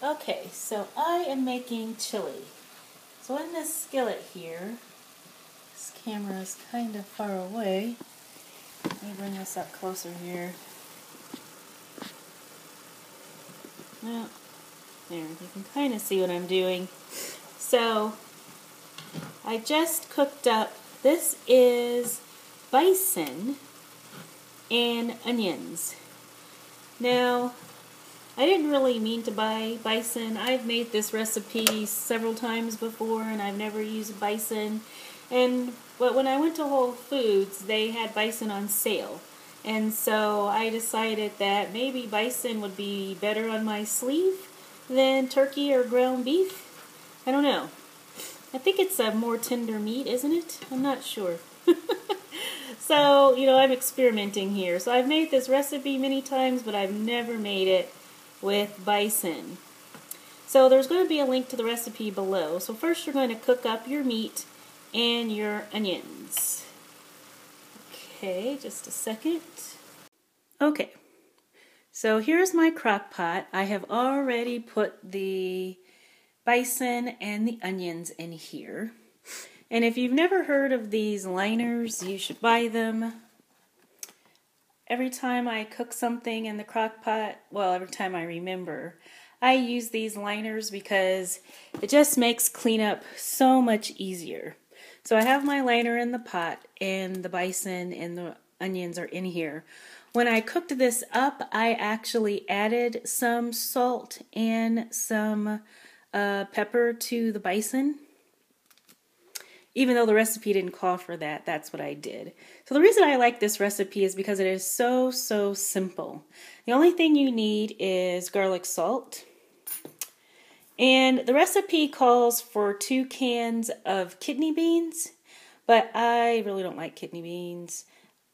Okay, so I am making chili. So in this skillet here, this camera is kind of far away. Let me bring this up closer here. Well, there, you can kind of see what I'm doing. So, I just cooked up, this is bison and onions. Now, I didn't really mean to buy bison. I've made this recipe several times before and I've never used bison. But when I went to Whole Foods, they had bison on sale. And so I decided that maybe bison would be better on my sleeve than turkey or ground beef. I don't know. I think it's a more tender meat, isn't it? I'm not sure. So, I'm experimenting here. So I've made this recipe many times, but I've never made it with bison. So there's going to be a link to the recipe below. So first you're going to cook up your meat and your onions. Okay, just a second. Okay, so here's my crock pot. I have already put the bison and the onions in here. And if you've never heard of these liners, you should buy them. Every time I cook something in the crock pot, well, every time I remember, I use these liners because it just makes cleanup so much easier. So I have my liner in the pot and the bison and the onions are in here. When I cooked this up, I actually added some salt and some pepper to the bison. Even though the recipe didn't call for that, that's what I did. So the reason I like this recipe is because it is so simple. The only thing you need is garlic salt. And the recipe calls for 2 cans of kidney beans, but I really don't like kidney beans.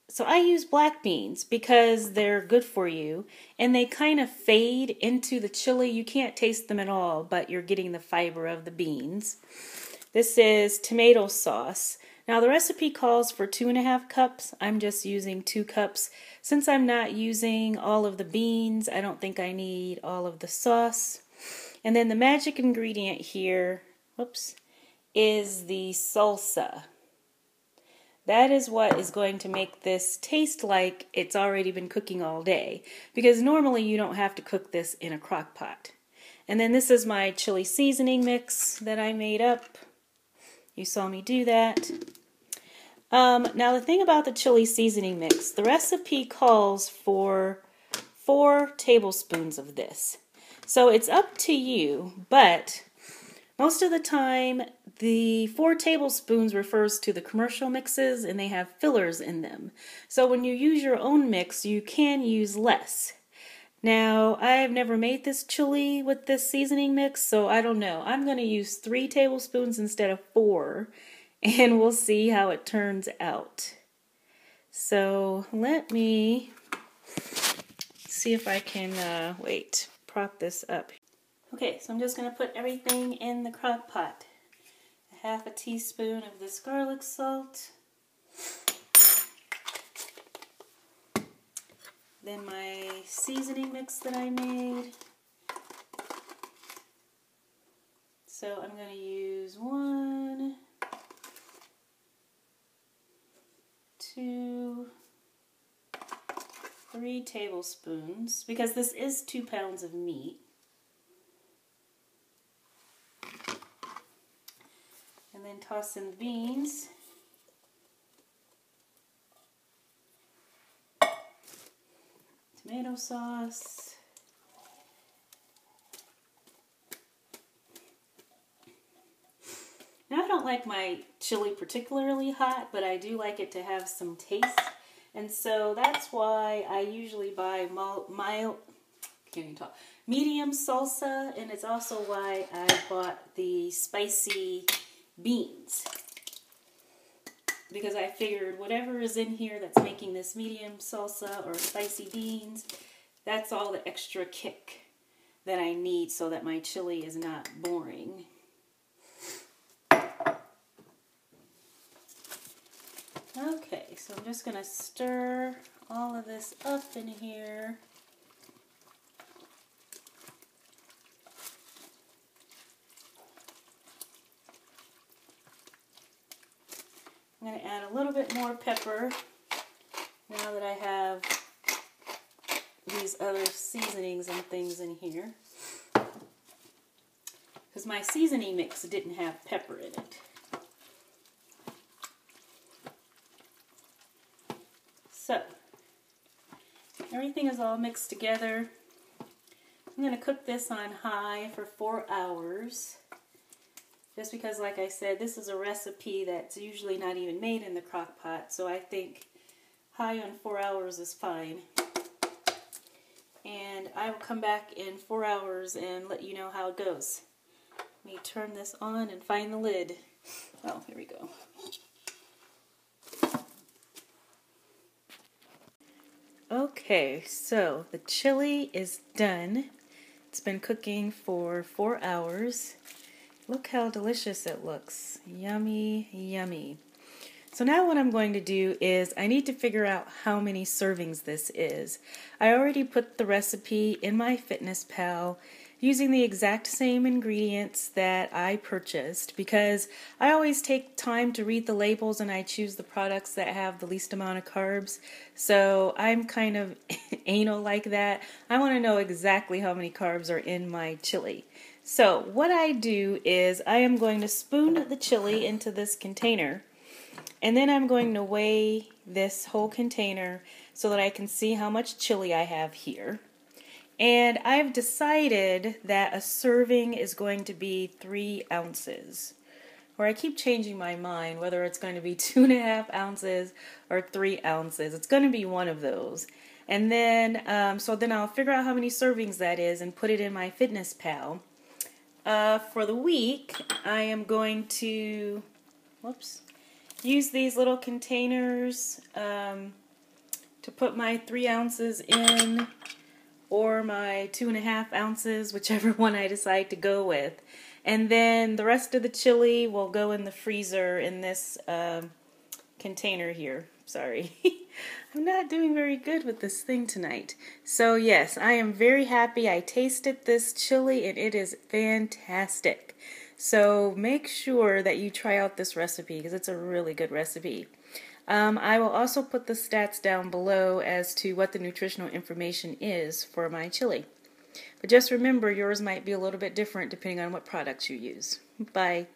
So I use black beans because they're good for you and they kind of fade into the chili. You can't taste them at all, but you're getting the fiber of the beans. This is tomato sauce. Now the recipe calls for 2.5 cups. I'm just using 2 cups. Since I'm not using all of the beans, I don't think I need all of the sauce. And then the magic ingredient here, is the salsa. That is what is going to make this taste like it's already been cooking all day. Because normally you don't have to cook this in a crock pot. And then this is my chili seasoning mix that I made up. You saw me do that. Now the thing about the chili seasoning mix, the recipe calls for 4 tablespoons of this. So it's up to you, but most of the time the 4 tablespoons refers to the commercial mixes and they have fillers in them. So when you use your own mix, you can use less. Now, I've never made this chili with this seasoning mix, so I don't know. I'm going to use 3 tablespoons instead of 4, and we'll see how it turns out. So, let me see if I can, prop this up. Okay, so I'm just going to put everything in the crock pot. 1/2 teaspoon of this garlic salt. Then my seasoning mix that I made. So I'm going to use 1, 2, 3 tablespoons because this is 2 pounds of meat. And then toss in the beans. Tomato sauce. Now I don't like my chili particularly hot, but I do like it to have some taste. And so that's why I usually buy medium salsa, and it's also why I bought the spicy beans. Because I figured whatever is in here that's making this medium salsa or spicy beans, that's all the extra kick that I need so that my chili is not boring. Okay, so I'm just going to stir all of this up in here. a little bit more pepper now that I have these other seasonings and things in here. Because my seasoning mix didn't have pepper in it. So, everything is all mixed together. I'm going to cook this on high for 4 hours. Just because, like I said, this is a recipe that's usually not even made in the crock pot, so I think high on 4 hours is fine. And I will come back in 4 hours and let you know how it goes. Let me turn this on and find the lid. Oh, here we go. Okay, so the chili is done. It's been cooking for 4 hours. Look how delicious it looks. Yummy, yummy. So now what I'm going to do is I need to figure out how many servings this is. I already put the recipe in my FitnessPal using the exact same ingredients that I purchased because I always take time to read the labels and I choose the products that have the least amount of carbs. So I'm kind of anal like that. I want to know exactly how many carbs are in my chili. So what I do is I am going to spoon the chili into this container, and then I'm going to weigh this whole container so that I can see how much chili I have here. And I've decided that a serving is going to be 3 ounces. Or I keep changing my mind whether it's going to be 2.5 ounces or 3 ounces. It's going to be one of those. And then, so then I'll figure out how many servings that is and put it in my FitnessPal. For the week, I am going to, use these little containers to put my 3 ounces in, or my 2.5 ounces, whichever one I decide to go with. And then the rest of the chili will go in the freezer in this container here. Sorry. I'm not doing very good with this thing tonight. So yes, I am very happy. I tasted this chili and it is fantastic. So make sure that you try out this recipe because it's a really good recipe. I will also put the stats down below as to what the nutritional information is for my chili. But just remember, yours might be a little bit different depending on what products you use. Bye.